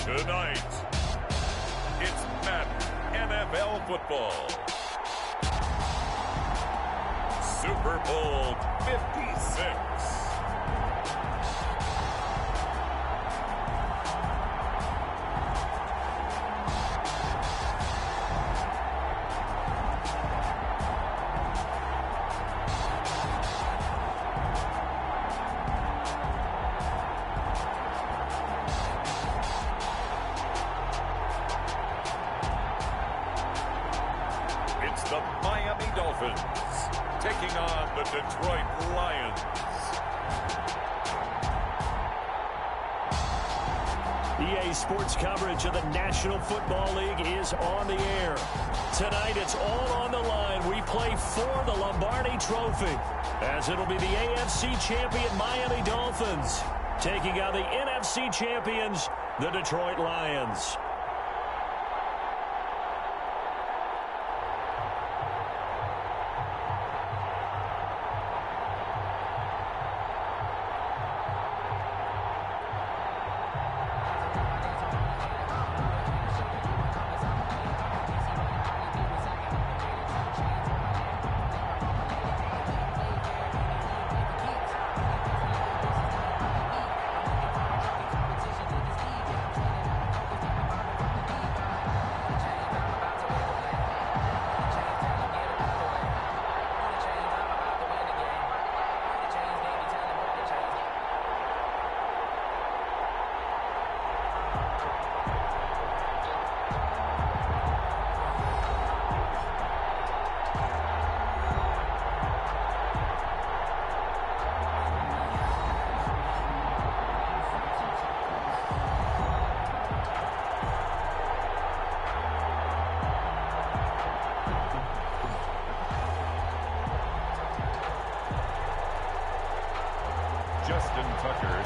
Tonight, it's Madden NFL football. Super Bowl 56. The Miami Dolphins taking on the Detroit Lions. EA Sports coverage of the National Football League is on the air. Tonight it's all on the line. We play for the Lombardi Trophy, as it'll be the AFC champion Miami Dolphins taking on the NFC champions, the Detroit Lions.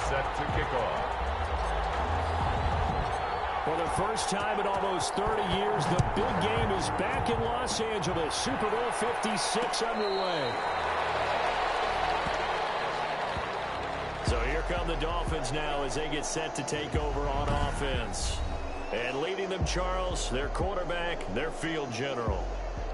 Set to kick off. For the first time in almost 30 years, the big game is back in Los Angeles. Super Bowl 56 underway. So here come the Dolphins now as they get set to take over on offense. And leading them, Charles, their quarterback, their field general.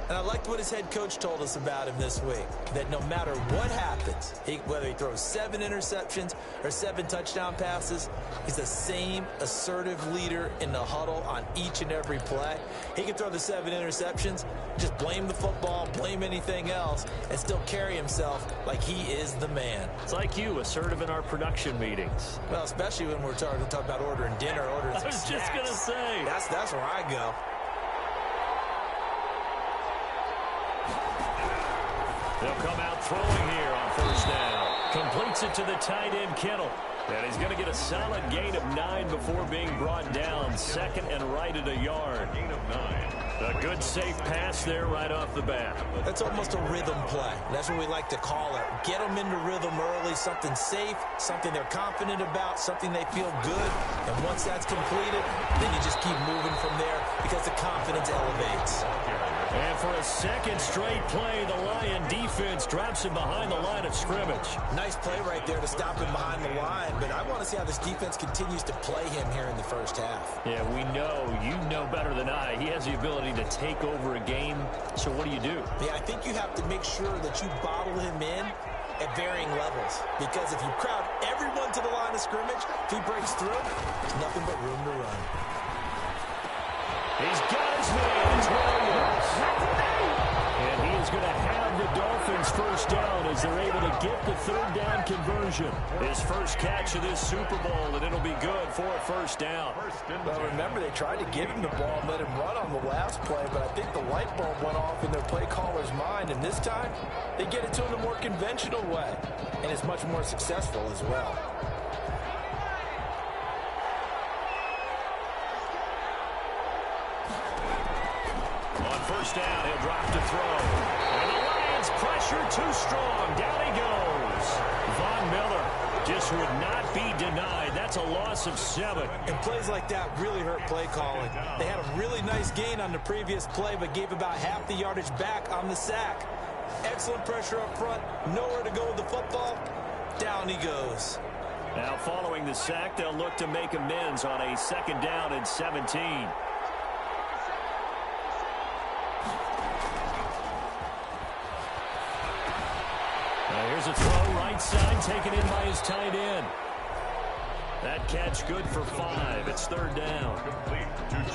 And I liked what his head coach told us about him this week, that no matter what happens, whether he throws 7 interceptions or 7 touchdown passes, he's the same assertive leader in the huddle on each and every play. He can throw the 7 interceptions, just blame the football, blame anything else, and still carry himself like he is the man. It's like you, assertive in our production meetings. Well, especially when we're talking about ordering dinner, ordering some snacks. I was just going to say. That's where I go. They'll come out throwing here on first down. Completes it to the tight end, Kittle. And he's going to get a solid gain of 9 before being brought down. Second and right at a yard. Gain of 9. A good, safe pass there right off the bat. That's almost a rhythm play. That's what we like to call it. Get them into rhythm early, something safe, something they're confident about, something they feel good. And once that's completed, then you just keep moving from there because the confidence elevates. And for a second straight play, the Lion defense drops him behind the line of scrimmage. Nice play right there to stop him behind the line, but I want to see how this defense continues to play him here in the first half. Yeah, we know. You know better than I. He has the ability to take over a game, so what do you do? Yeah, I think you have to make sure that you bottle him in at varying levels, because if you crowd everyone to the line of scrimmage, if he breaks through, there's nothing but room to run. He's got his man. It's Williams. And he is going to have the Dolphins first down as they're able to get the third down conversion. His first catch of this Super Bowl, and it'll be good for a first down. Well, remember, they tried to give him the ball and let him run on the last play, but I think the light bulb went off in their play caller's mind, and this time they get it to him the more conventional way, and it's much more successful as well. On first down, he'll drop to throw. And the Lions pressure too strong. Down he goes. Von Miller just would not be denied. That's a loss of 7. And plays like that really hurt play calling. They had a really nice gain on the previous play, but gave about half the yardage back on the sack. Excellent pressure up front. Nowhere to go with the football. Down he goes. Now following the sack, they'll look to make amends on a 2nd down and 17. Now here's a throw right side, taken in by his tight end. That catch good for 5. It's 3rd down.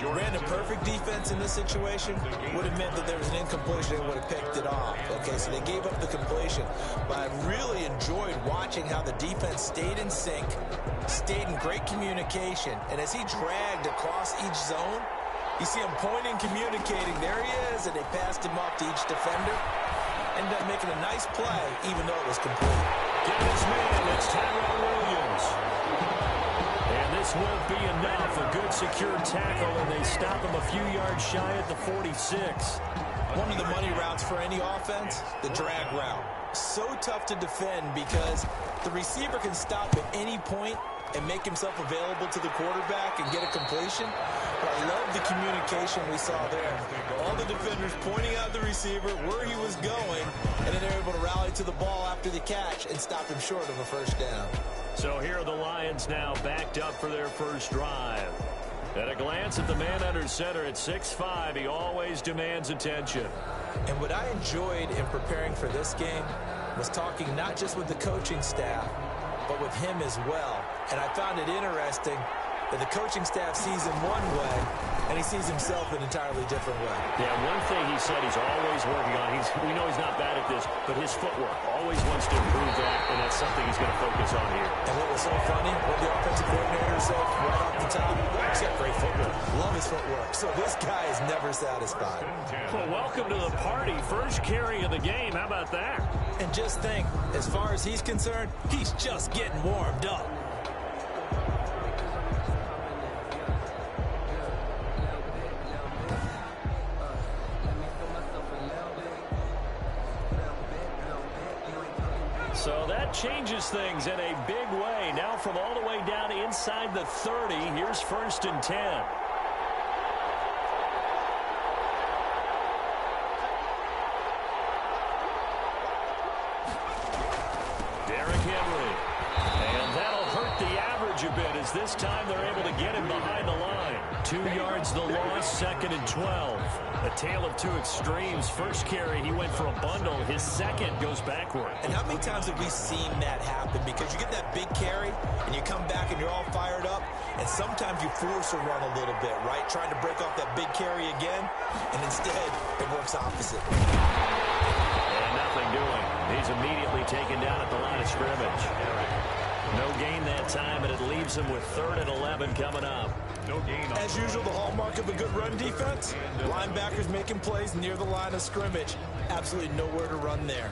Ran a perfect defense in this situation. Would have meant that there was an incompletion and would have picked it off. Okay, so they gave up the completion. But I really enjoyed watching how the defense stayed in sync, stayed in great communication. And as he dragged across each zone, you see him pointing, communicating. There he is, and they passed him off to each defender. Ended up making a nice play, even though it was complete. Get his man. It's Tyrell Williams. And this won't be enough. A good secure tackle, and they stop him a few yards shy at the 46. One of the money routes for any offense, the drag route. So tough to defend because the receiver can stop at any point and make himself available to the quarterback and get a completion. But I love the communication we saw there. All the defenders pointing out the receiver where he was going, and then they're able to rally to the ball after the catch and stop him short of a 1st down. So here are the Lions now backed up for their first drive. At a glance at the man under center at 6'5", he always demands attention. And what I enjoyed in preparing for this game was talking not just with the coaching staff, but with him as well. And I found it interesting that the coaching staff sees him one way, and he sees himself an entirely different way. Yeah, one thing he said he's always working on, we know he's not bad at this, but his footwork, always wants to improve that, and that's something he's going to focus on here. And what was so funny, what the offensive coordinator said right off the top, he's got great footwork. Love his footwork. So this guy is never satisfied. Well, welcome to the party. First carry of the game. How about that? And just think, as far as he's concerned, he's just getting warmed up. So that changes things in a big way. Now from all the way down inside the 30, here's 1st and 10. Derrick Henry. And that'll hurt the average a bit as this time they're able to get him behind the line. 2 yards the loss, 2nd and 12. A tale of two extremes. First carry, he went for a bundle. His second goes backward. And how many times have we seen that happen? Because you get that big carry, and you come back, and you're all fired up, and sometimes you force a run a little bit, right? Trying to break off that big carry again, and instead, it works opposite. And nothing doing. He's immediately taken down at the line of scrimmage. No gain that time, and it leaves him with 3rd and 11 coming up. No gain. As usual, the hallmark of a good run defense, linebackers making plays near the line of scrimmage. Absolutely nowhere to run there.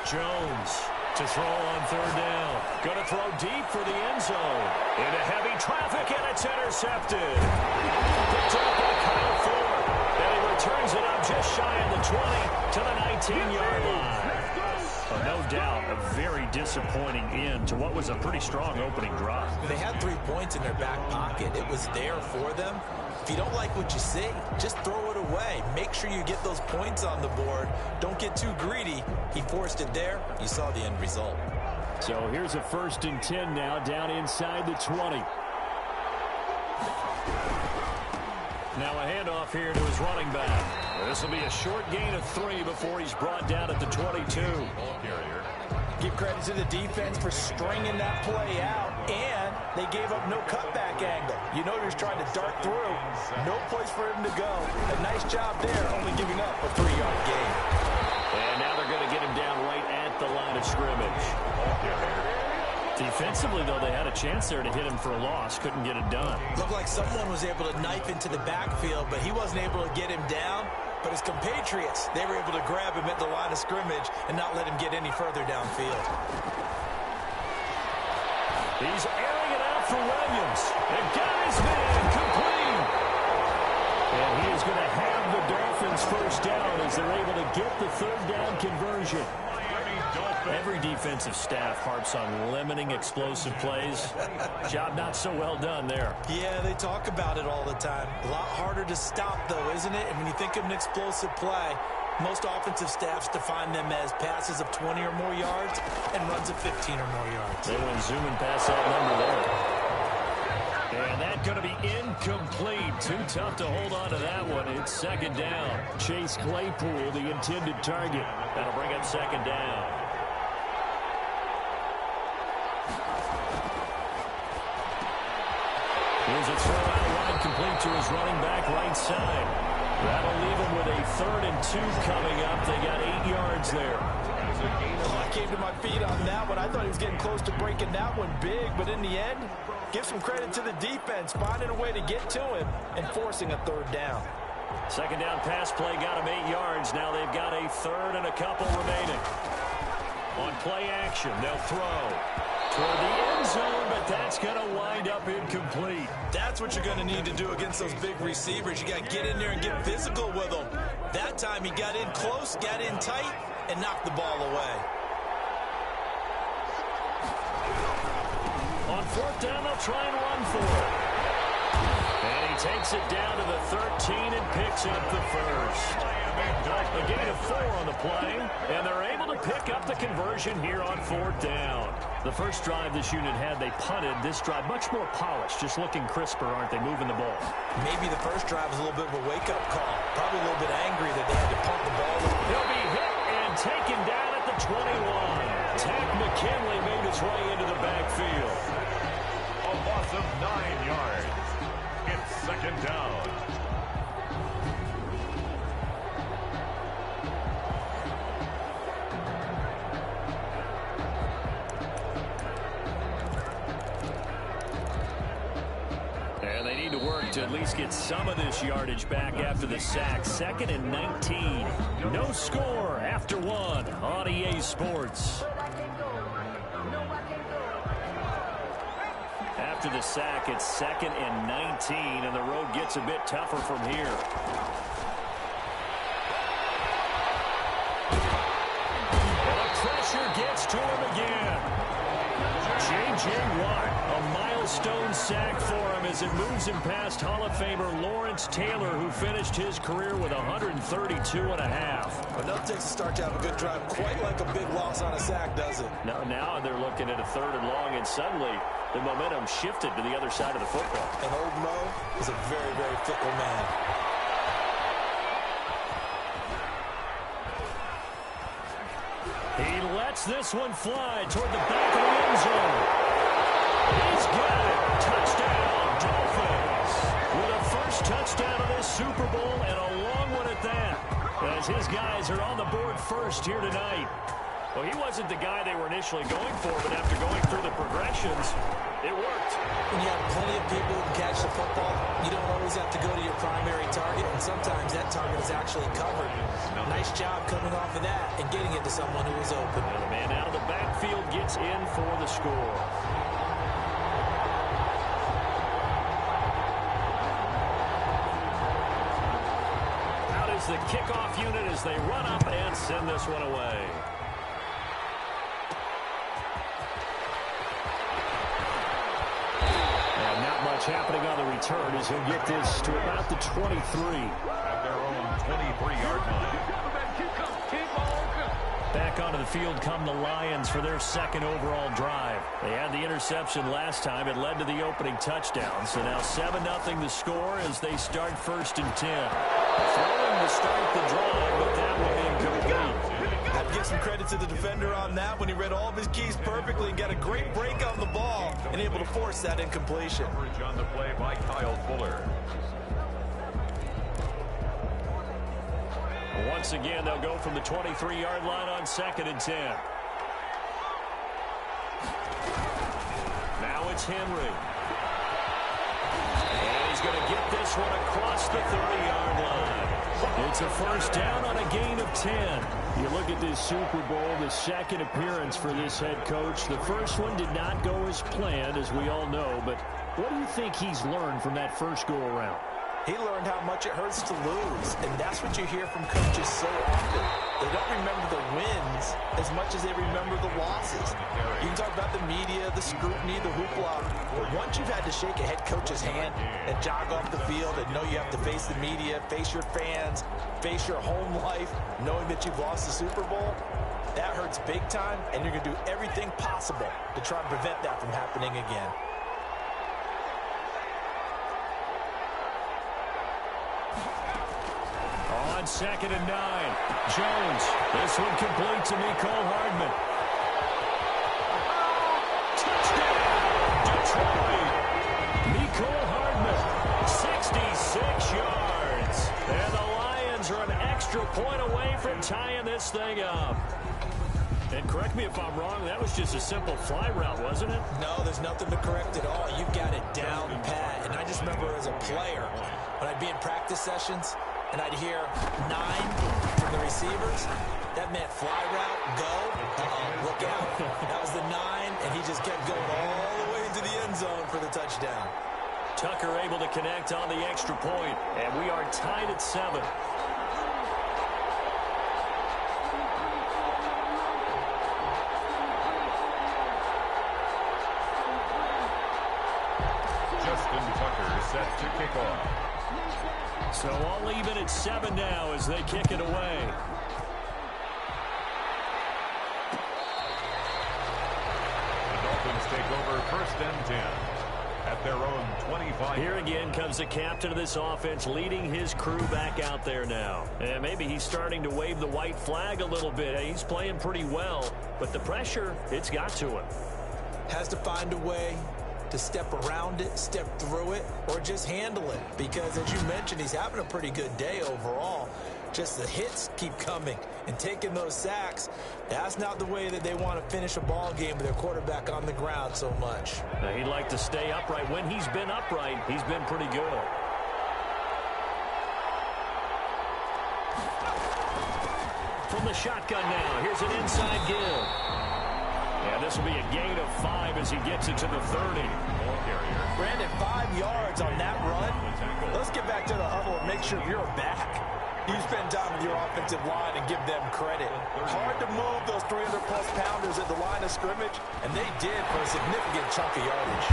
Jones to throw on 3rd down. Going to throw deep for the end zone. Into heavy traffic, and it's intercepted. Picked up by Kyle Ford. And he returns it up just shy of the 20 to the 19-yard line. No doubt a very disappointing end to what was a pretty strong opening drive. They had 3 points in their back pocket. It was there for them. If you don't like what you see, just throw it away. Make sure you get those points on the board. Don't get too greedy. He forced it there. You saw the end result. So here's a 1st and 10 now down inside the 20. Now a handoff here to his running back. This will be a short gain of 3 before he's brought down at the 22. Give credit to the defense for stringing that play out, and they gave up no cutback angle. You know he's trying to dart through. No place for him to go. A nice job there, only giving up a 3-yard gain. And now they're going to get him down right at the line of scrimmage. Defensively, though, they had a chance there to hit him for a loss. Couldn't get it done. Looked like someone was able to knife into the backfield, but he wasn't able to get him down. But his compatriots, they were able to grab him at the line of scrimmage and not let him get any further downfield. He's airing it out for Williams. And got his man complete. And he is going to have the Dolphins first down as they're able to get the 3rd down conversion. Every defensive staff harps on limiting explosive plays. Job not so well done there. Yeah, they talk about it all the time. A lot harder to stop, though, isn't it? And when you think of an explosive play, most offensive staffs define them as passes of 20 or more yards and runs of 15 or more yards. They went zooming past that number there. And that's going to be incomplete. Too tough to hold on to that one. It's second down. Chase Claypool, the intended target. That'll bring up second down. Here's a throw out wide, complete to his running back right side. That'll leave him with a 3rd and 2 coming up. They got 8 yards there. I came to my feet on that one. I thought he was getting close to breaking that one big, but in the end, give some credit to the defense, finding a way to get to him and forcing a 3rd down. Second down pass play got him 8 yards. Now they've got a 3rd and a couple remaining. On play action, they'll throw toward the end zone, but that's going to wind up incomplete. That's what you're going to need to do against those big receivers. You got to get in there and get physical with them. That time he got in close, got in tight, and knocked the ball away. On 4th down, they'll try and run for it. And he takes it down to the 13 and picks up the first. A gain of 4 on the play, and they're able to pick up the conversion here on 4th down. The first drive this unit had, they punted. This drive, much more polished, just looking crisper, aren't they, moving the ball? Maybe the first drive was a little bit of a wake-up call. Probably a little bit angry that they had to punt the ball. He'll be hit and taken down at the 21. Tack McKinley made his way into the backfield. A loss of 9 yards. It's second down. And they need to work to at least get some of this yardage back after the sack. 2nd and 19. No score after 1 on EA Sports. After the sack, it's 2nd and 19, and the road gets a bit tougher from here. And the pressure gets to him again. J.J. Watt, a milestone sack for him as it moves him past Hall of Famer Lawrence Taylor, who finished his career with 132 and a half. But it takes a start to have a good drive, quite like a big loss on a sack, does it? Now they're looking at a 3rd and long, and suddenly the momentum shifted to the other side of the football. And old Mo is a very, very fickle man. He lets this one fly toward the back of the end zone. He's got it. Touchdown, Dolphins. With a first touchdown of this Super Bowl and a long one at that. As his guys are on the board first here tonight. Well, he wasn't the guy they were initially going for, but after going through the progressions, it worked. When you have plenty of people who can catch the football, you don't always have to go to your primary target, and sometimes that target is actually covered. Nice job coming off of that and getting it to someone who was open. And the man out of the backfield gets in for the score. Out is the kickoff unit as they run up and send this one away. Happening on the return as he'll get this to about the 23. At their own 23-yard line. Back onto the field come the Lions for their 2nd overall drive. They had the interception last time. It led to the opening touchdown. So now 7-0 the score as they start 1st and 10. Throwing to start the drive, but that one incomplete. Have to give some credit to the defender on that when he read all of his keys perfectly and got a great break on the ball and able to force that incompletion. Coverage on the play by Kyle Fuller. Once again, they'll go from the 23-yard line on 2nd and 10. Now it's Henry. And he's going to get this one across the 30-yard line. It's a first down on a gain of 10. You look at this Super Bowl, the 2nd appearance for this head coach. The first one did not go as planned, as we all know. But what do you think he's learned from that first go-around? He learned how much it hurts to lose, and that's what you hear from coaches so often. they don't remember the wins as much as they remember the losses. You can talk about the media, the scrutiny, the hoopla, but once you've had to shake a head coach's hand and jog off the field and know you have to face the media, face your fans, face your home life, knowing that you've lost the Super Bowl, that hurts big time, and you're going to do everything possible to try and prevent that from happening again. On 2nd and 9, Jones. This one complete to Mecole Hardman. Touchdown, Detroit. Mecole Hardman, 66 yards. And the Lions are an extra point away from tying this thing up. And correct me if I'm wrong, that was just a simple fly route, wasn't it? No, there's nothing to correct at all. You've got it down pat. And I just remember as a player, when I'd be in practice sessions, and I'd hear 9 from the receivers. That meant fly route, go, look out. That was the 9, and he just kept going all the way into the end zone for the touchdown. Tucker able to connect on the extra point, and we are tied at 7. Justin Tucker set to kick off. So all even at 7 now as they kick it away. The Dolphins take over 1st and 10 at their own 25. Here again comes the captain of this offense leading his crew back out there now. And maybe he's starting to wave the white flag a little bit. He's playing pretty well, but the pressure, it's got to him. Has to find a way to step around it, step through it, or just handle it. Because, as you mentioned, he's having a pretty good day overall. Just the hits keep coming and taking those sacks. That's not the way that they want to finish a ball game with their quarterback on the ground so much. Now, he'd like to stay upright. When he's been upright, he's been pretty good. From the shotgun now, here's an inside give. And this will be a gain of 5 as he gets it to the 30. Brandon, 5 yards on that run. Let's get back to the huddle and make sure you're back. You spend time with your offensive line and give them credit. Hard to move those 300-plus pounders at the line of scrimmage, and they did for a significant chunk of yardage.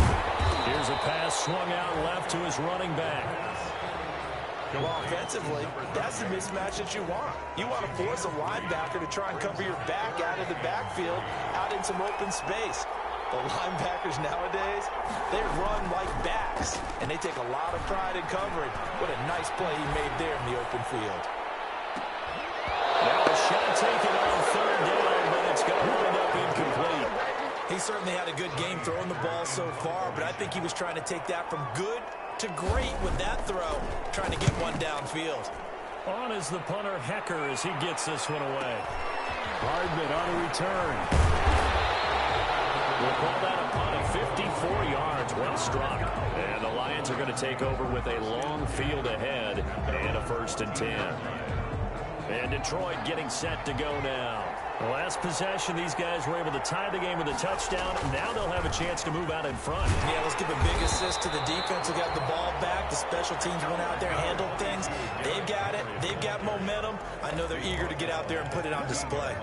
Here's a pass swung out left to his running back. Well, offensively, that's the mismatch that you want. You want to force a linebacker to try and cover your back out of the backfield, out in some open space. The linebackers nowadays, they run like backs, and they take a lot of pride in covering. What a nice play he made there in the open field. Now a shot taken on 3rd down, but it's going to wind up incomplete. He certainly had a good game throwing the ball so far, but I think he was trying to take that from good to great with that throw, trying to get one downfield. On is the punter, Hecker, as he gets this one away. Hardman on a return. We'll call that a punt of 54 yards, well struck. And the Lions are going to take over with a long field ahead and a 1st and 10. And Detroit getting set to go now. The last possession, these guys were able to tie the game with a touchdown. Now they'll have a chance to move out in front. Yeah, let's give a big assist to the defense who got the ball back. The special teams went out there and handled things. They've got it. They've got momentum. I know they're eager to get out there and put it on display.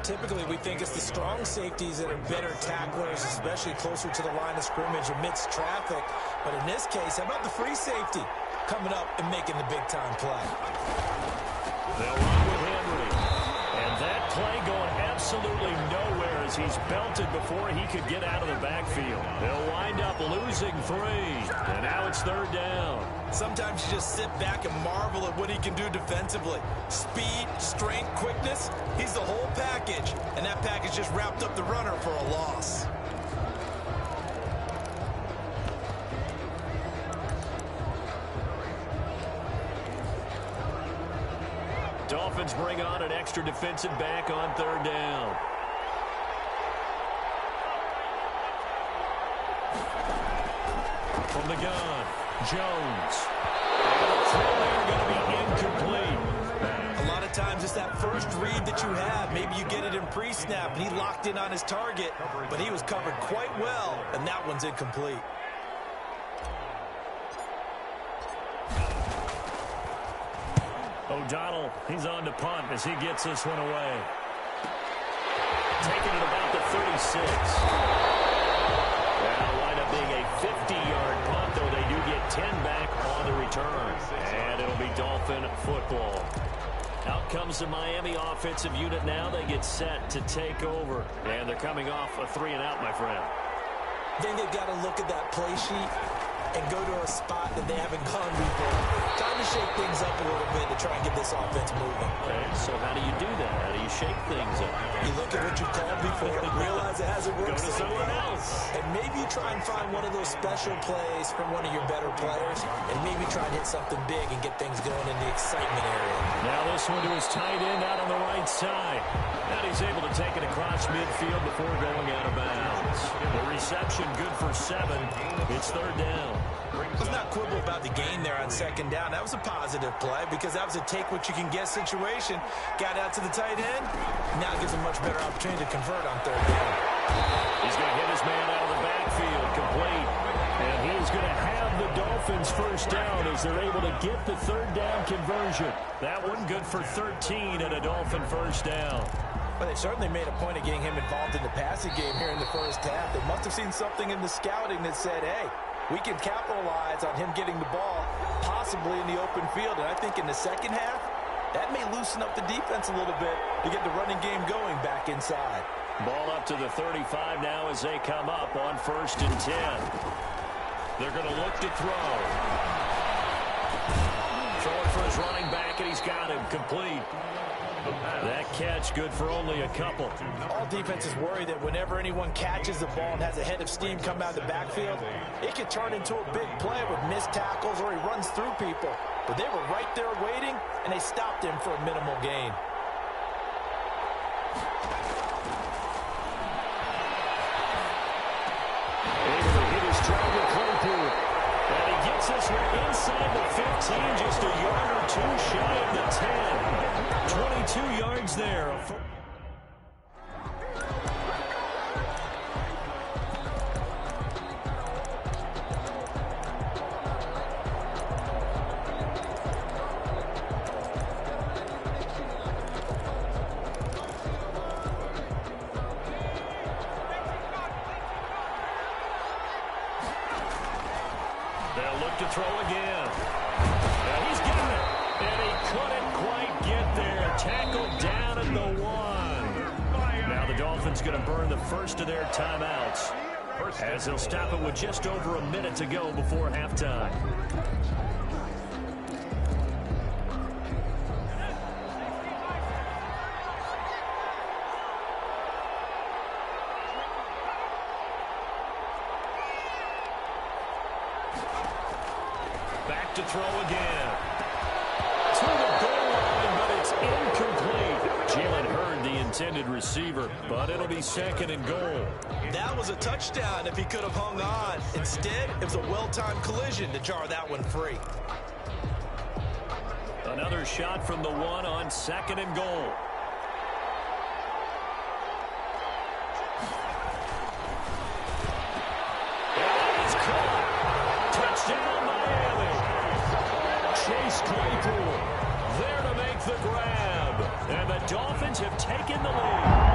Typically, we think it's the strong safeties that are better tacklers, especially closer to the line of scrimmage amidst traffic. But in this case, how about the free safety coming up and making the big-time play? They'll run with Henry. And that play going absolutely nowhere as he's belted before he could get out of the backfield. They'll wind up losing 3. And now it's 3rd down. Sometimes you just sit back and marvel at what he can do defensively. Speed, strength, quickness, he's the whole package. And that package just wrapped up the runner for a loss. Dolphins bring on an extra defensive back on 3rd down. From the gun, Jones. They're going to be incomplete. A lot of times it's that first read that you have. Maybe you get it in pre-snap, and he locked in on his target, but he was covered quite well, and that one's incomplete. O'Donnell, he's on to punt as he gets this one away. Taking it about the 36. That'll wind up being a 50-yard punt, though they do get 10 back on the return. And it'll be Dolphin football. Out comes the Miami offensive unit now. They get set to take over. And they're coming off a 3-and-out, my friend. I think they've got to look at that play sheet and go to a spot that they haven't gone before. Time to shake things up a little bit to try and get this offense moving. Okay, so how do you do that? How do you shake things up? You look at what you called before, realize it hasn't worked. Go to someone else. And maybe you try and find one of those special plays from one of your better players, and maybe try and hit something big and get things going in the excitement area. Now this one to his tight end out on the right side. And he's able to take it across midfield before going out of bounds. The reception good for 7. It's 3rd down. Let's not quibble about the gain there on 2nd down. That was a positive play because that was a take-what-you-can-get situation. Got out to the tight end. Now it gives him a much better opportunity to convert on 3rd down. He's going to hit his man out of the backfield, complete. And he's going to have the Dolphins first down as they're able to get the 3rd down conversion. That one good for 13 and a Dolphin first down. Well, they certainly made a point of getting him involved in the passing game here in the first half. They must have seen something in the scouting that said, hey, we can capitalize on him getting the ball possibly in the open field. And I think in the second half, that may loosen up the defense a little bit to get the running game going back inside. Ball up to the 35 now as they come up on 1st and 10. They're going to look to throw. Throwing for his running back, and he's got him complete. That catch good for only a couple. All defenses worry that whenever anyone catches the ball and has a head of steam come out of the backfield, it could turn into a big play with missed tackles or he runs through people. But they were right there waiting, and they stopped him for a minimal gain. Able to hit his stride with Claypool. And he gets this one inside the 15, just a yard or 2 shy of the 10. 22 yards there. They'll look to throw again. And he's getting it. And he couldn't quite get there. Tackled down at the 1. Now the Dolphins going to burn the first of their timeouts as they'll stop it with just over a minute to go before halftime. Back to throw again. To the goal line, but it's incomplete. Jalen Hurd, the intended receiver, but it'll be 2nd and goal. That was a touchdown if he could have hung on. Instead, it was a well-timed collision to jar that one free. Another shot from the 1 on 2nd and goal. And it's caught. Touchdown, Miami. Chase Claypool there to make the grab. And the Dolphins have taken the lead.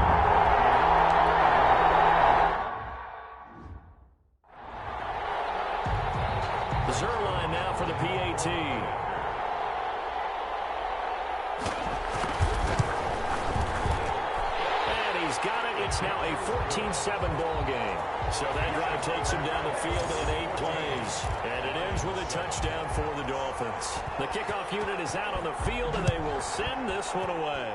Zerline now for the PAT. And he's got it. It's now a 14-7 ball game. So that drive takes him down the field in 8 plays. And it ends with a touchdown for the Dolphins. The kickoff unit is out on the field, and they will send this one away.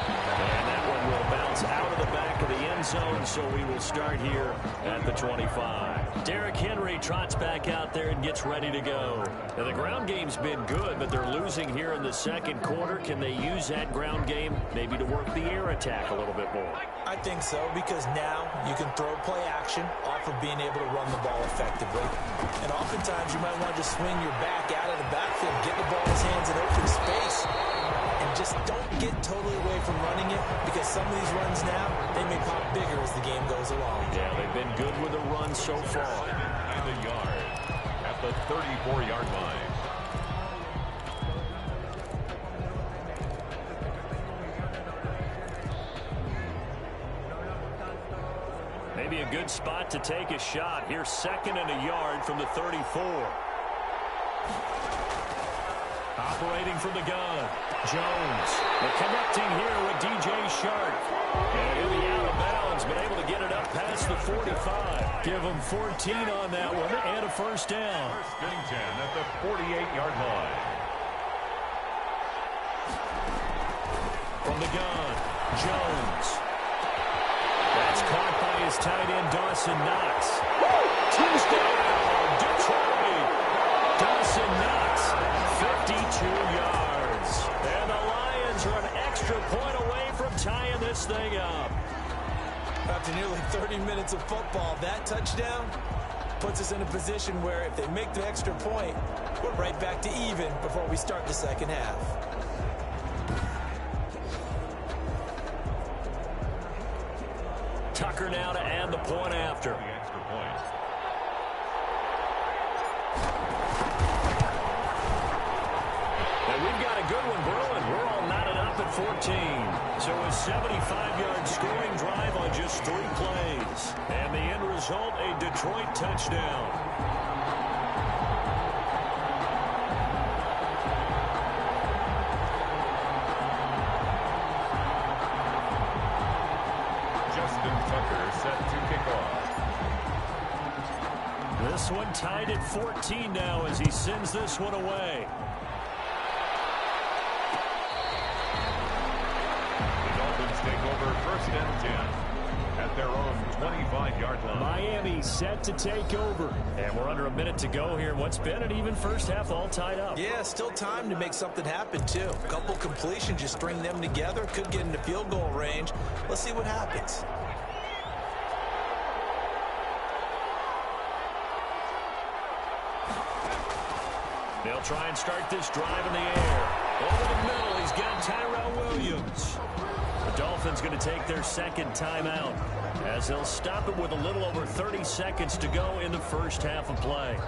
And that one will bounce out of the back of the end zone, so we will start here at the 25. Derrick Henry trots back out there and gets ready to go. Now, the ground game's been good, but they're losing here in the second quarter. Can they use that ground game maybe to work the air attack a little bit more? I think so, because now you can throw play action off of being able to run the ball effectively. And oftentimes you might want to just swing your back out of the backfield, get the ball in his hands in open space, and just don't get totally away from running it, because some of these runs now, they may pop bigger as the game goes along. Yeah, they've been good with the run so far. In the yard at the 34-yard line. a good spot to take a shot. Here's 2nd and a yard from the 34. Operating from the gun, Jones. They're connecting here with DJ Shark. And he'll be out of bounds, but able to get it up past the 45. Give him 14 on that one and a first down. First and 10 at the 48-yard line. From the gun, Jones. That's caught by his tight end, Dawson Knox. Touchdown, Detroit! Dawson Knox, 52 yards. And the Lions are an extra point away from tying this thing up. After nearly 30 minutes of football, that touchdown puts us in a position where if they make the extra point, we're right back to even before we start the second half. Tucker now to add the point after. The extra point. And we've got a good one brewing. We're all knotted up at 14. So a 75-yard scoring drive on just 3 plays. And the end result, a Detroit touchdown. This one tied at 14 now as he sends this one away. The Dolphins take over 1st and 10 at their own 25-yard line. Miami set to take over. And we're under a minute to go here in what's been an even first half, all tied up. Yeah, still time to make something happen, too. A couple completions, just string them together. Could get into field goal range. Let's see what happens. They'll try and start this drive in the air. Over the middle, he's got Tyrell Williams. The Dolphins going to take their 2nd timeout as they'll stop it with a little over 30 seconds to go in the first half of play.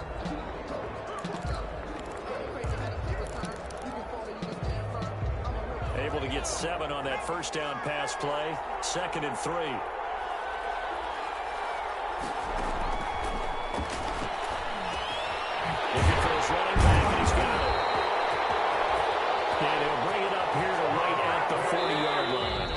Able to get 7 on that first down pass play. 2nd and 3. Looking for his running back, and he's got it. And he'll bring it up here to right at the 40-yard line.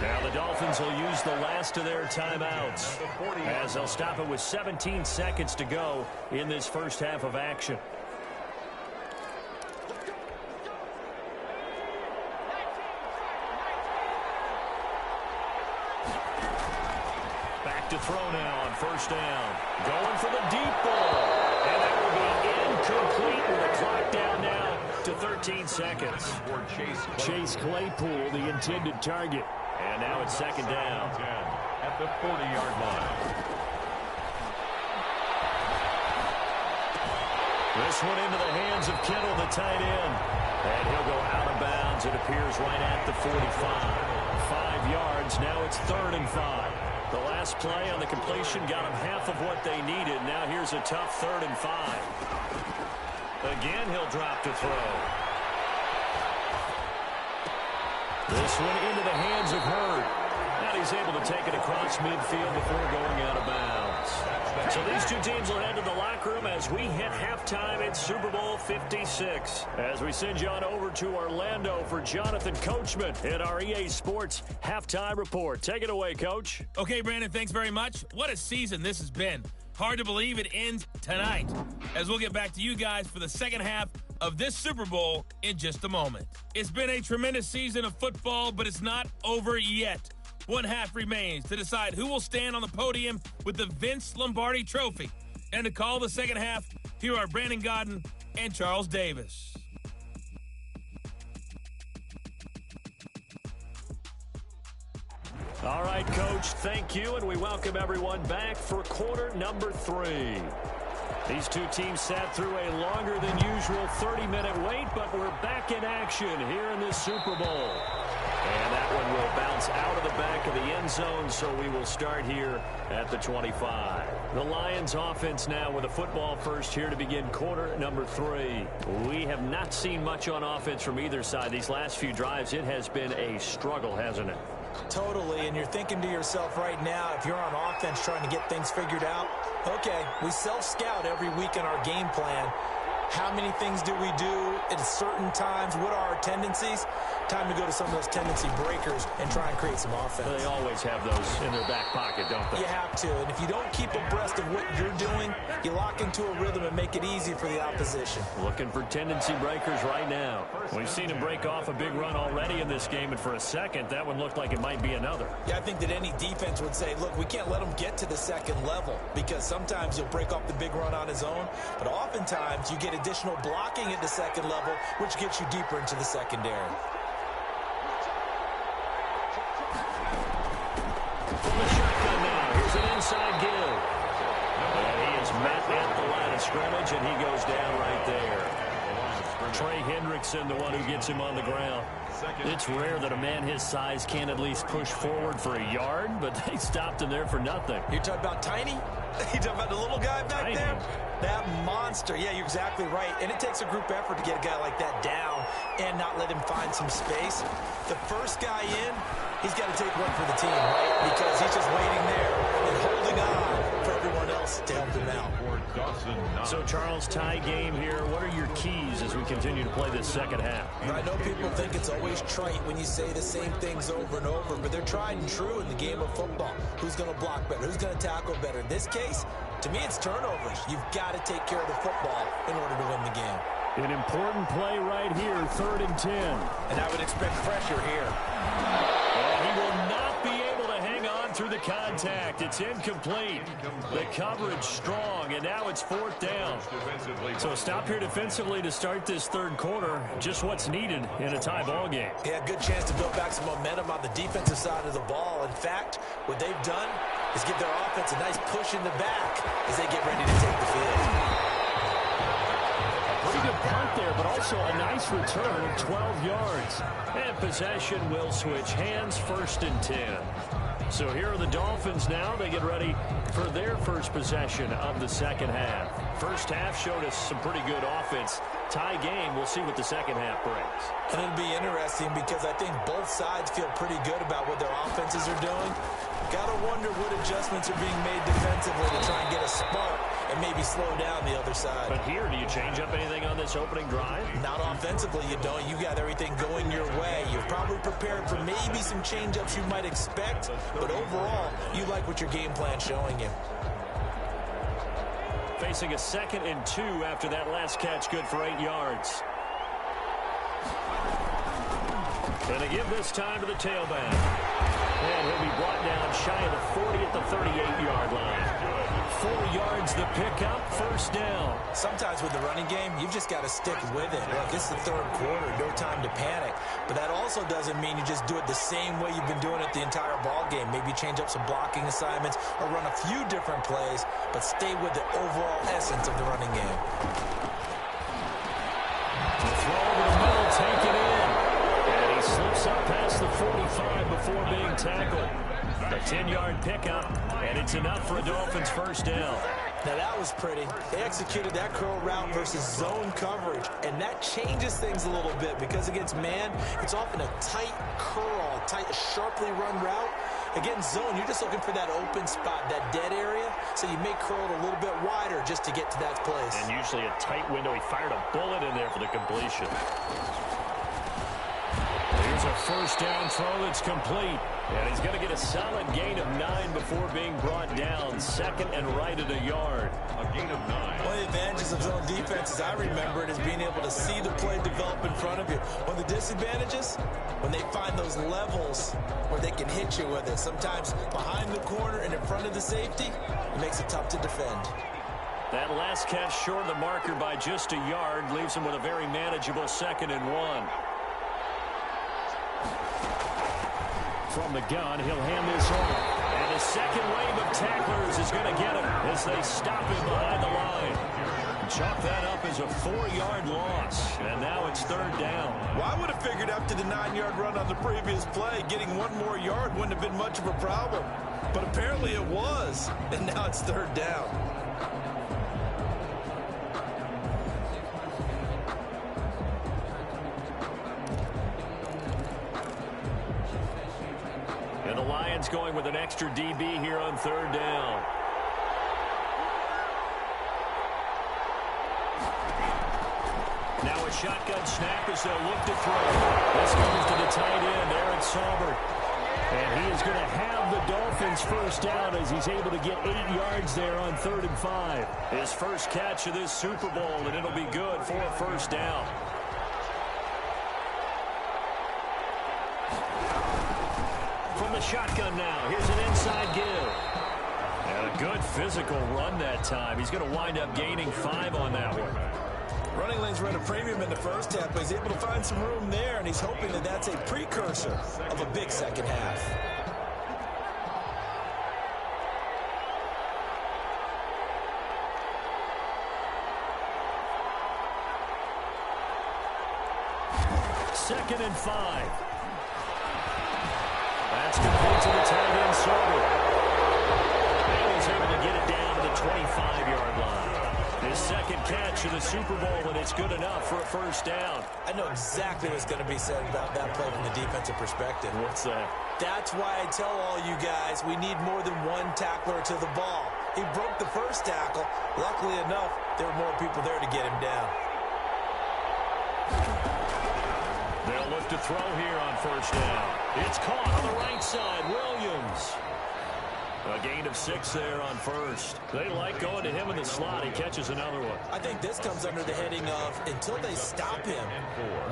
Now the Dolphins will use the last of their timeouts as they'll stop it with 17 seconds to go in this first half of action. Back to throw now on 1st down. Going for the deep ball. And that will be incomplete with the clock down now to 13 seconds. Chase Claypool, the intended target. And now it's 2nd down. At the 40-yard line. This one into the hands of Kittle, the tight end. And he'll go out of bounds. It appears right at the 45. 5 yards. Now it's 3rd and 5. The last play on the completion got them half of what they needed. Now here's a tough 3rd and 5. Again, he'll drop to throw. This one into the hands of Hurd. And he's able to take it across midfield before going out of bounds. So these two teams will head to the locker room as we hit halftime in Super Bowl 56. As we send you on over to Orlando for Jonathan Coachman in our EA Sports Halftime Report. Take it away, Coach. Okay, Brandon, thanks very much. What a season this has been. Hard to believe it ends tonight, as we'll get back to you guys for the second half of this Super Bowl in just a moment. It's been a tremendous season of football, but it's not over yet. One half remains to decide who will stand on the podium with the Vince Lombardi Trophy. And to call the second half, here are Brandon Godden and Charles Davis. All right, Coach, thank you, and we welcome everyone back for quarter number 3. These two teams sat through a longer than usual 30-minute wait, but we're back in action here in this Super Bowl. And that one will bounce out of the back of the end zone, so we will start here at the 25. The Lions offense now with a football first here to begin quarter number 3. We have not seen much on offense from either side. These last few drives, it has been a struggle, hasn't it? Totally, and you're thinking to yourself right now, if you're on offense trying to get things figured out, okay, we self-scout every week in our game plan. How many things do we do at certain times? What are our tendencies? Time to go to some of those tendency breakers and try and create some offense. Well, they always have those in their back pocket, don't they? You have to, and if you don't keep abreast of what you're doing, you lock into a rhythm and make it easy for the opposition. Looking for tendency breakers right now. We've seen him break off a big run already in this game, and for a second, that one looked like it might be another. Yeah, I think that any defense would say, look, we can't let him get to the second level, because sometimes he'll break off the big run on his own, but oftentimes you get additional blocking at the second level, which gets you deeper into the secondary. From the shotgun now, here's an inside give. And he is met at the line of scrimmage, and he goes down right there. Trey Hendrickson, the one who gets him on the ground. It's rare that a man his size can't at least push forward for a yard, but they stopped him there for nothing. You're talking about Tiny? You talking about the little guy back Tiny. there? That monster. Yeah, you're exactly right. And it takes a group effort to get a guy like that down and not let him find some space. The first guy in, he's got to take one for the team, right? Because he's just waiting there and holding on for everyone else to help him out. So, Charles, tie game here. What are your keys as we continue to play this second half? I know people think it's always trite when you say the same things over and over, but they're tried and true in the game of football. Who's going to block better? Who's going to tackle better? In this case, to me, it's turnovers. You've got to take care of the football in order to win the game. An important play right here, 3rd and 10. And I would expect pressure here. And he will not be able to hang on through the contact. It's incomplete. The coverage strong, and now it's 4th down. So a stop here defensively to start this third quarter. Just what's needed in a tie ball game. Yeah, good chance to build back some momentum on the defensive side of the ball. In fact, what they've done is give their offense a nice push in the back as they get ready to take the field. Pretty good punt there, but also a nice return of 12 yards. And possession will switch hands, 1st and 10. So here are the Dolphins now. They get ready for their first possession of the second half. First half showed us some pretty good offense. Tie game, we'll see what the second half brings. And it'll be interesting because I think both sides feel pretty good about what their offenses are doing. Got to wonder what adjustments are being made defensively to try and get a spark and maybe slow down the other side. But here, do you change up anything on this opening drive? Not offensively, you don't. You got everything going your way. You're probably prepared for maybe some change-ups you might expect, but overall, you like what your game plan's showing you. Facing a 2nd and 2 after that last catch, good for 8 yards. And they give this time to the tailback. And he'll be brought down shy of the 40 at the 38-yard line. 4 yards the pickup, 1st down. Sometimes with the running game, you've just got to stick with it. Look, it's the third quarter, no time to panic. But that also doesn't mean you just do it the same way you've been doing it the entire ball game. Maybe change up some blocking assignments or run a few different plays, but stay with the overall essence of the running game. The throw to the middle, take it in. And he slips up past the 45 before being tackled. A 10-yard pickup, and it's enough for a Dolphins 1st down. Now that was pretty. They executed that curl route versus zone coverage, and that changes things a little bit because against man, it's often a tight curl, tight, sharply run route. Against zone, you're just looking for that open spot, that dead area, so you may curl it a little bit wider just to get to that place. And usually a tight window. He fired a bullet in there for the completion. Here's a 1st down throw that's complete. And he's going to get a solid gain of 9 before being brought down. 2nd and right at a yard. A gain of 9. One of the advantages of zone defense, as I remember it, is being able to see the play develop in front of you. One of the disadvantages, when they find those levels where they can hit you with it. Sometimes behind the corner and in front of the safety, it makes it tough to defend. That last catch short of the marker by just a yard leaves him with a very manageable 2nd and 1. From the gun, he'll hand this off. And the second wave of tacklers is going to get him as they stop him behind the line. Chalk that up as a 4-yard loss. And now it's 3rd down. Well, I would have figured after the 9-yard run on the previous play, getting 1 more yard wouldn't have been much of a problem. But apparently it was. And now it's 3rd down. going with an extra DB here on third down. Now a shotgun snap as they'll look to throw. This goes to the tight end, Aaron Saubert. And he is going to have the Dolphins first down as he's able to get 8 yards there on 3rd and 5. His first catch of this Super Bowl, and it'll be good for a first down. From the shotgun now, here's an inside give. And a good physical run that time. He's going to wind up gaining 5 on that one. Running lanes run a premium in the first half, but he's able to find some room there, and he's hoping that that's a precursor of a big second half. Second and 5. That's complete to the tight end, Saubert. And he's able to get it down to the 25-yard line. His second catch of the Super Bowl, and it's good enough for a first down. I know exactly what's going to be said about that play from the defensive perspective. What's that? That's why I tell all you guys we need more than one tackler to the ball. He broke the first tackle. Luckily enough, there were more people there to get him down. They'll look to throw here on first down. It's caught on the right side. Williams. A gain of 6 there on first. They like going to him in the slot. He catches another one. I think this comes under the heading of until they stop him,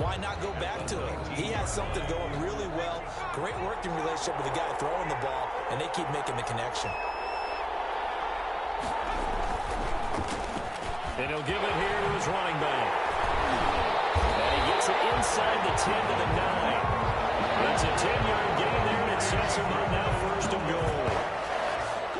why not go back to him? He has something going really well. Great working relationship with the guy throwing the ball, and they keep making the connection. And he'll give it here to his running back. And he gets it inside the 10 to the 9. It's a 10-yard gain there, and it sets him up now first and goal.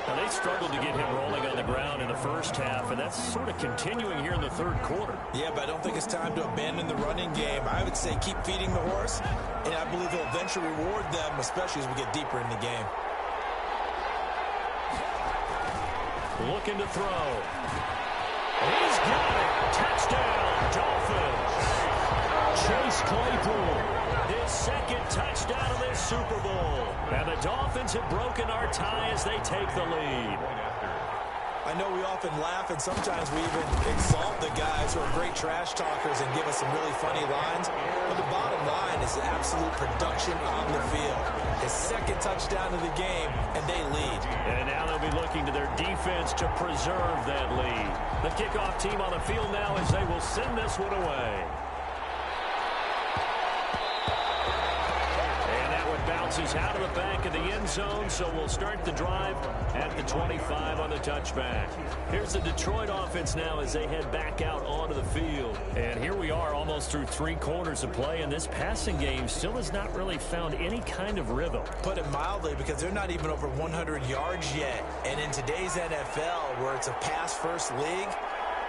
Now, they struggled to get him rolling on the ground in the first half, and that's sort of continuing here in the third quarter. Yeah, but I don't think it's time to abandon the running game. I would say keep feeding the horse, and I believe he'll eventually reward them, especially as we get deeper in the game. Looking to throw. He's got it. Touchdown, Dolphins. Chase Claypool, his second touchdown of this Super Bowl. And the Dolphins have broken our tie as they take the lead. I know we often laugh, and sometimes we even exalt the guys who are great trash talkers and give us some really funny lines. But the bottom line is the absolute production on the field. His second touchdown of the game, and they lead. And now they'll be looking to their defense to preserve that lead. The kickoff team on the field now as they will send this one away. Bounces out of the back of the end zone, so we'll start the drive at the 25 on the touchback. Here's the Detroit offense now as they head back out onto the field. And here we are almost through 3 quarters of play, and this passing game still has not really found any kind of rhythm. Put it mildly, because they're not even over 100 yards yet. And in today's NFL, where it's a pass-first league,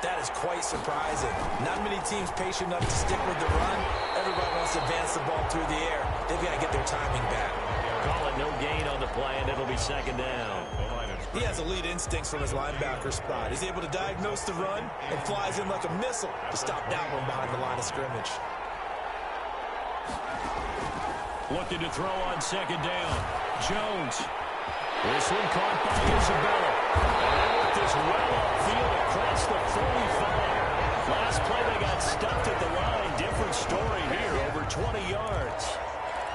that is quite surprising. Not many teams patient enough to stick with the run. Everybody wants to advance the ball through the air. They've got to get their timing back. Call it no gain on the play, and it'll be second down. He has elite instincts from his linebacker spot. He's able to diagnose the run and flies in like a missile to stop that one behind the line of scrimmage. Looking to throw on second down. Jones. This one caught by Isabella. And they worked this well upfield across the 45. Last play they got stuffed at the line. Different story here, over 20 yards.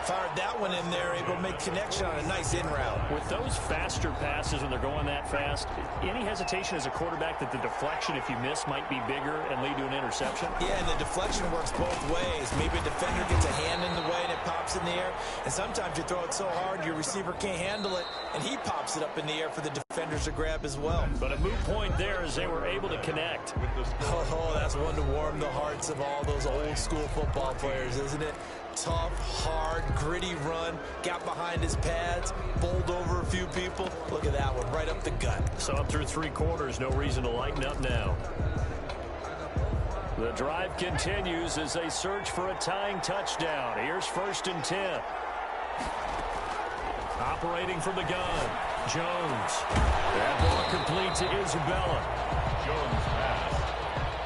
Fired that one in there, able to make connection on a nice in route. With those faster passes when they're going that fast, any hesitation as a quarterback that the deflection, if you miss, might be bigger and lead to an interception? Yeah, and the deflection works both ways. Maybe a defender gets a hand in the way and it pops in the air. And sometimes you throw it so hard your receiver can't handle it, and he pops it up in the air for the defenders to grab as well. But a moot point there as they were able to connect. Oh, that's one to warm the hearts of all those old school football players, isn't it? Tough, hard, gritty run, got behind his pads, bowled over a few people. Look at that one, right up the gut. So up through 3 quarters, no reason to lighten up now. The drive continues as they search for a tying touchdown. Here's 1st and 10. Operating from the gun, Jones. That ball complete to Isabella. Jones pass.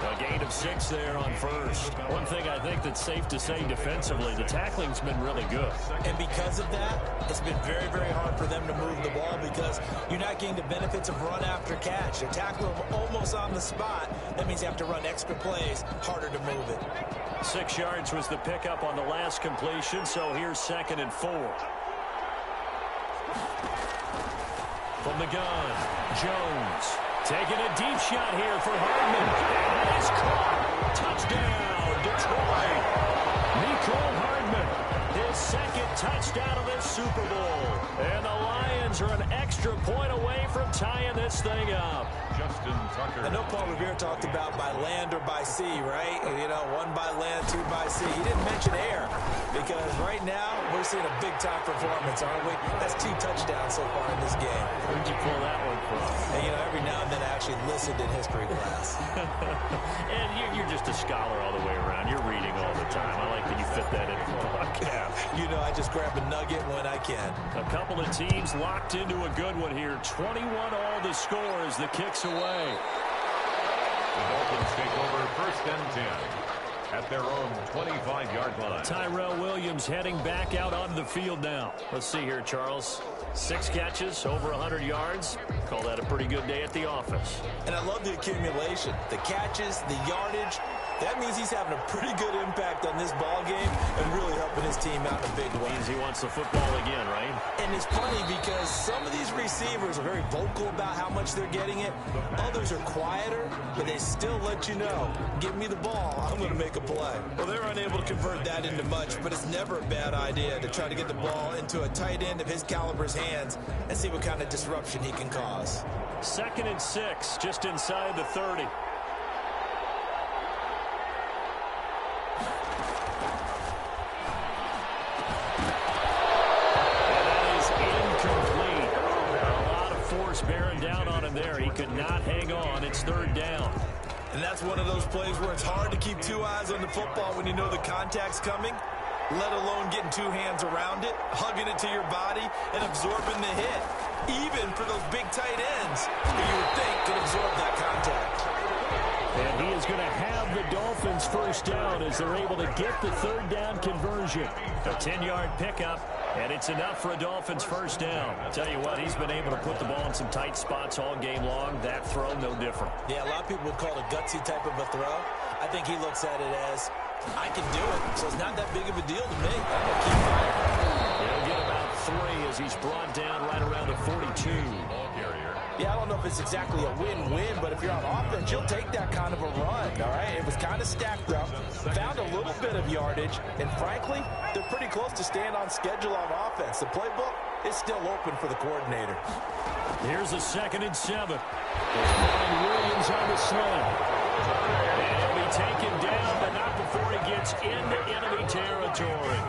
A gain of 6 there on first. One thing I think that's safe to say defensively, the tackling's been really good. And because of that, it's been very, very hard for them to move the ball because you're not getting the benefits of run after catch. They're tackling them almost on the spot. That means you have to run extra plays, harder to move it. 6 yards was the pickup on the last completion, so here's 2nd and 4. From the gun, Jones taking a deep shot here for Hardman. And it's caught. Touchdown, Detroit. Nicole Hardman, his 2nd touchdown of this Super Bowl. And the Lions are an extra point away from tying this thing up. Justin Tucker. I know Paul Revere talked about by land or by sea, right? You know, 1 by land, 2 by sea. He didn't mention air because right now we're seeing a big-time performance, aren't we? That's 2 touchdowns so far in this game. Where'd you pull that one from? And, you know, every now and then I actually listened in history class. And you're just a scholar all the way around. You're reading all the time. I like that you fit that into the podcast. You know, I just grab a nugget when I can. A couple of teams locked into a good one here. 21 all the score as the kick's away. The Dolphins take over 1st and 10 at their own 25-yard line. Tyrell Williams heading back out onto the field now. Let's see here, Charles. 6 catches, over 100 yards. Call that a pretty good day at the office. And I love the accumulation. The catches, the yardage. That means he's having a pretty good impact on this ball game and really helping his team out in a big way. Means he wants the football again, right? And it's funny because some of these receivers are very vocal about how much they're getting it. Others are quieter, but they still let you know, give me the ball, I'm going to make a play. Well, they're unable to convert that into much, but it's never a bad idea to try to get the ball into a tight end of his caliber's hands and see what kind of disruption he can cause. 2nd and 6, just inside the 30. Bearing down on him there. He could not hang on. It's 3rd down. And that's one of those plays where it's hard to keep 2 eyes on the football when you know the contact's coming, let alone getting 2 hands around it, hugging it to your body, and absorbing the hit. Even for those big tight ends who you would think could absorb that contact. And he is going to have the Dolphins 1st down as they're able to get the 3rd down conversion. A 10-yard pickup, and it's enough for a Dolphins 1st down. I'll tell you what, he's been able to put the ball in some tight spots all game long. That throw, no different. Yeah, a lot of people would call it a gutsy type of a throw. I think he looks at it as, I can do it, so it's not that big of a deal to me. I'm going to keep firing. He'll get about 3 as he's brought down right around the 42. Yeah, I don't know if it's exactly a win-win, but if you're on offense, you'll take that kind of a run, all right? It was kind of stacked up, found a little bit of yardage, and frankly, they're pretty close to staying on schedule on offense. The playbook is still open for the coordinator. Here's a 2nd and 7. They'll find Williams on the sling. And he'll be taken down, but not before he gets into enemy territory.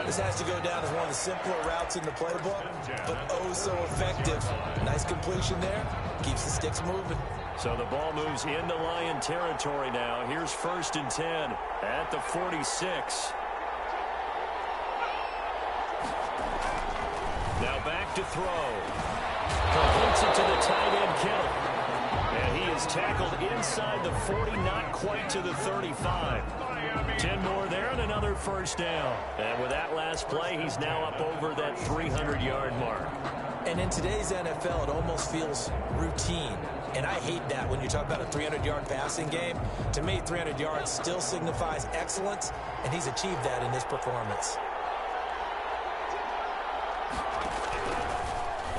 This has to go down as one of the simpler routes in the playbook, but oh so effective. Nice completion there. Keeps the sticks moving. So the ball moves into Lion territory now. Here's 1st and 10 at the 46. Now back to throw. Completes it to the tight end, Kittle. And he is tackled inside the 40, not quite to the 35. 10 more there and another 1st down. And with that last play, he's now up over that 300-yard mark. And in today's NFL, it almost feels routine. And I hate that when you talk about a 300-yard passing game. To me, 300 yards still signifies excellence, and he's achieved that in this performance.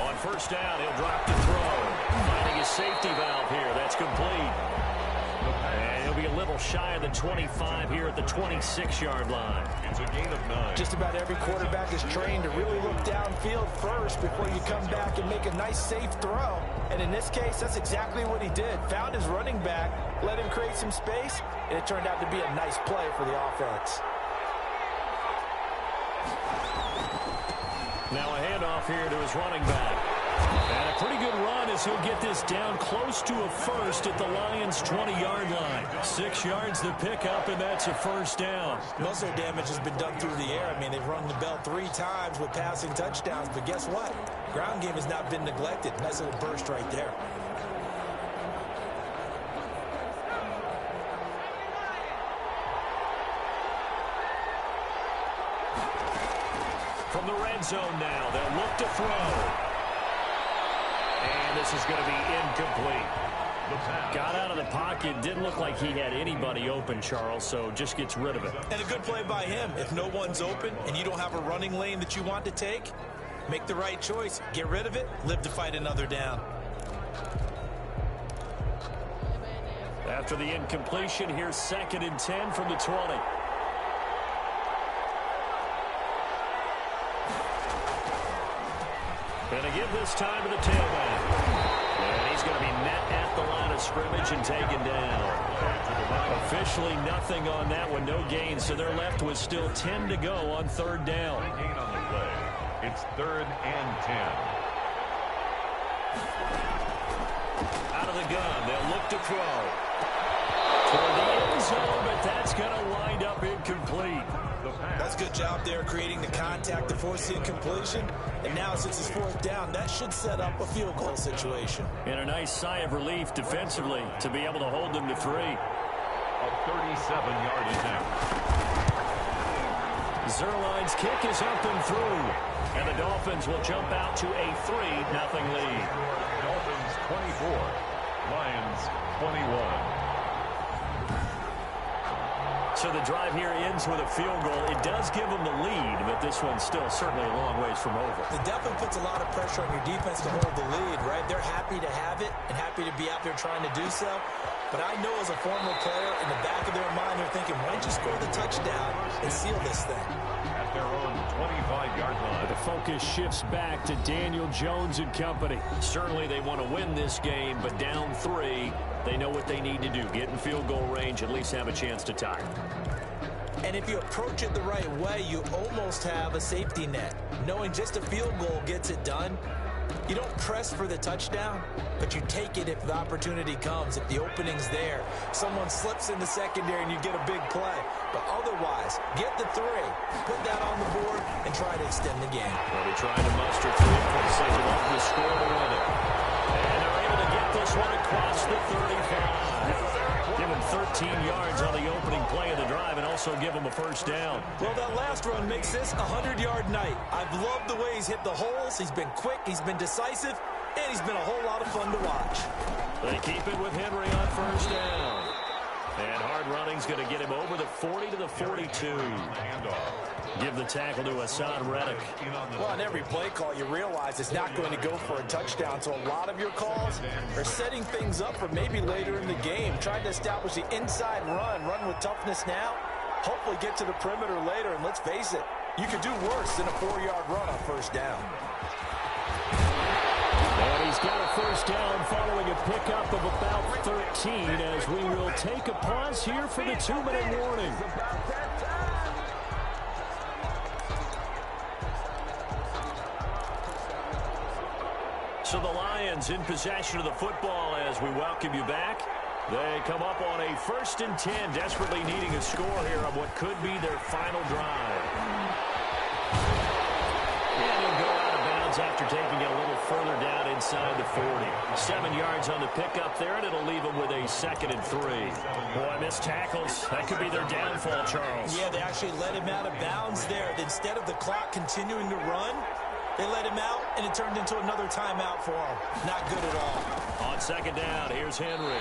On 1st down, he'll drop the throw. Finding his safety valve here. That's complete. And he'll be a little shy of the 25 here at the 26-yard line. It's a gain of 9. Just about every quarterback is trained to really look downfield first before you come back and make a nice, safe throw. And in this case, that's exactly what he did. Found his running back, let him create some space, and it turned out to be a nice play for the offense. Now a handoff here to his running back. And a pretty good run as he'll get this down close to a 1st at the Lions' 20-yard line. 6 yards the pickup, and that's a 1st down. Most of their damage has been done through the air. I mean, they've rung the bell 3 times with passing touchdowns, but guess what? Ground game has not been neglected. Nice little burst right there. the red zone now. They'll look to throw. And this is going to be incomplete. Got out of the pocket. Didn't look like he had anybody open, Charles, so just gets rid of it. And a good play by him. If no one's open and you don't have a running lane that you want to take, make the right choice. Get rid of it. Live to fight another down. After the incompletion, here's 2nd and 10 from the 20. Going to give this time to the tailback. And he's going to be met at the line of scrimmage and taken down. Officially nothing on that one, no gain. So they're left with still 10 to go on 3rd down. Gain on the play. It's 3rd and 10. Out of the gun, they'll look to throw. Toward the end zone, but that's going to wind up incomplete. That's a good job there creating the contact to force the incompletion. And now since it's 4th down, that should set up a field goal situation. And a nice sigh of relief defensively to be able to hold them to 3. A 37-yard attempt. Zerline's kick is up and through. And the Dolphins will jump out to a 3-0 lead. Dolphins 24, Lions 21. So the drive here ends with a field goal. It does give them the lead, but this one's still certainly a long ways from over. It definitely puts a lot of pressure on your defense to hold the lead, right? They're happy to have it and happy to be out there trying to do so. But I know as a former player, in the back of their mind, they're thinking, why don't you score the touchdown and seal this thing? At their own 25-yard line. The focus shifts back to Daniel Jones and company. Certainly they want to win this game, but down 3, they know what they need to do. Get in field goal range, at least have a chance to tie. And if you approach it the right way, you almost have a safety net. Knowing just a field goal gets it done. You don't press for the touchdown, but you take it if the opportunity comes, if the opening's there. Someone slips in the secondary and you get a big play. But otherwise, get the 3, put that on the board, and try to extend the game. Well, they're trying to muster 3 points. They love the score to win it. And they're able to get this one across the 35. Give him 13 yards on the opening play of the drive and also give him a 1st down. Well, that last run makes this a 100-yard night. I've loved the way he's hit the holes. He's been quick, he's been decisive, and he's been a whole lot of fun to watch. They keep it with Henry on 1st down. And hard running's going to get him over the 40 to the 42. Give the tackle to Hassan Reddick. Well, on every play call, you realize it's not going to go for a touchdown. So a lot of your calls are setting things up for maybe later in the game. Trying to establish the inside run with toughness now. Hopefully get to the perimeter later. And let's face it, you could do worse than a 4-yard run on 1st down. And he's got a 1st down following a pickup of about 13 as we will take a pause here for the 2-minute warning. So the Lions in possession of the football as we welcome you back. They come up on a 1st and 10, desperately needing a score here on what could be their final drive. And he'll go out of bounds after taking it a little further down inside the 40. 7 yards on the pickup there, and it'll leave them with a 2nd and 3. Boy, missed tackles. That could be their downfall, Charles. Yeah, they actually let him out of bounds there. Instead of the clock continuing to run, they let him out, and it turned into another timeout for him. Not good at all. On 2nd down, here's Henry.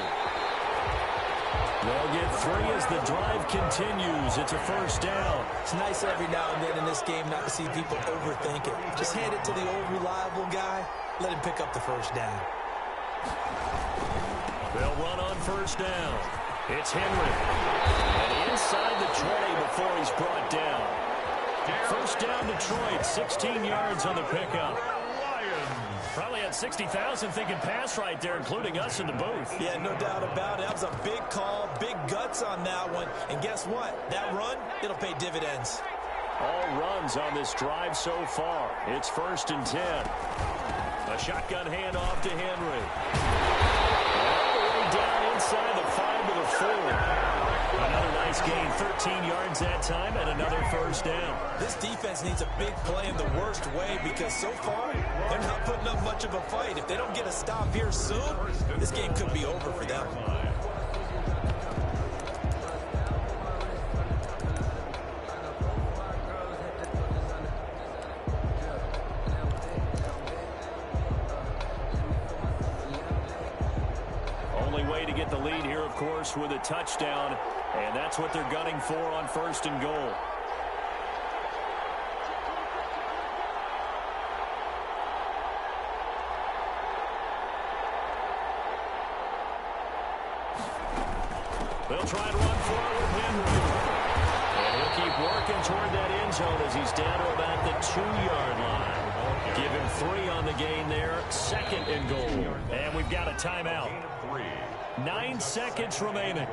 They'll get 3 as the drive continues. It's a 1st down. It's nice every now and then in this game not to see people overthink it. Just hand it to the old reliable guy. Let him pick up the 1st down. They'll run on 1st down. It's Henry. And inside the 20 before he's brought down. 1st down Detroit, 16 yards on the pickup. Probably had 60,000 thinking pass right there, including us in the booth. Yeah, no doubt about it. That was a big call, big guts on that one. And guess what? That run, it'll pay dividends. All runs on this drive so far. It's 1st and 10. A shotgun handoff to Henry. All the way down inside the 5 to the 4. Another nice gain, 13 yards that time, and another 1st down. This defense needs a big play in the worst way because so far, they're not putting up much of a fight. If they don't get a stop here soon, this game could be over for them. Only way to get the lead here, of course, with a touchdown. And that's what they're gunning for on 1st and goal. They'll try and run forward Henry. And he'll keep working toward that end zone as he's down to about the 2-yard line. Give him 3 on the gain there. 2nd and goal. And we've got a timeout. 9 seconds remaining.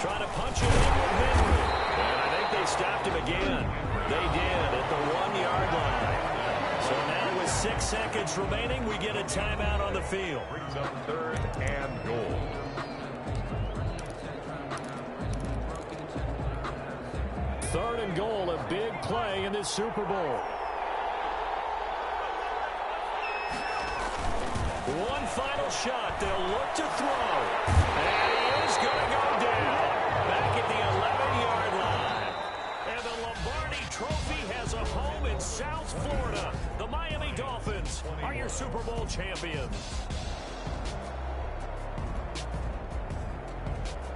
Trying to punch it in with Henry. And I think they stopped him again. They did at the 1-yard line. So now with 6 seconds remaining, we get a timeout on the field. Brings up 3rd and goal. Third and goal, a big play in this Super Bowl. One final shot. They'll look to throw. And he is going to go down. Back at the 11-yard line. And the Lombardi Trophy has a home in South Florida. The Miami Dolphins are your Super Bowl champions.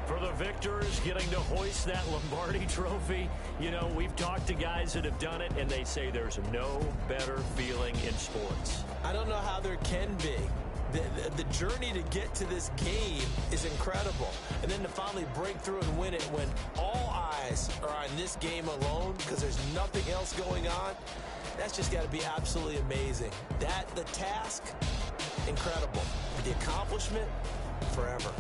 For the victors getting to hoist that Lombardi Trophy, you know, we've talked to guys that have done it, and they say there's no better feeling in sports. I don't know how there can be. The journey to get to this game is incredible. And then to finally break through and win it when all eyes are on this game alone because there's nothing else going on, that's just got to be absolutely amazing. The task, incredible. The accomplishment, forever.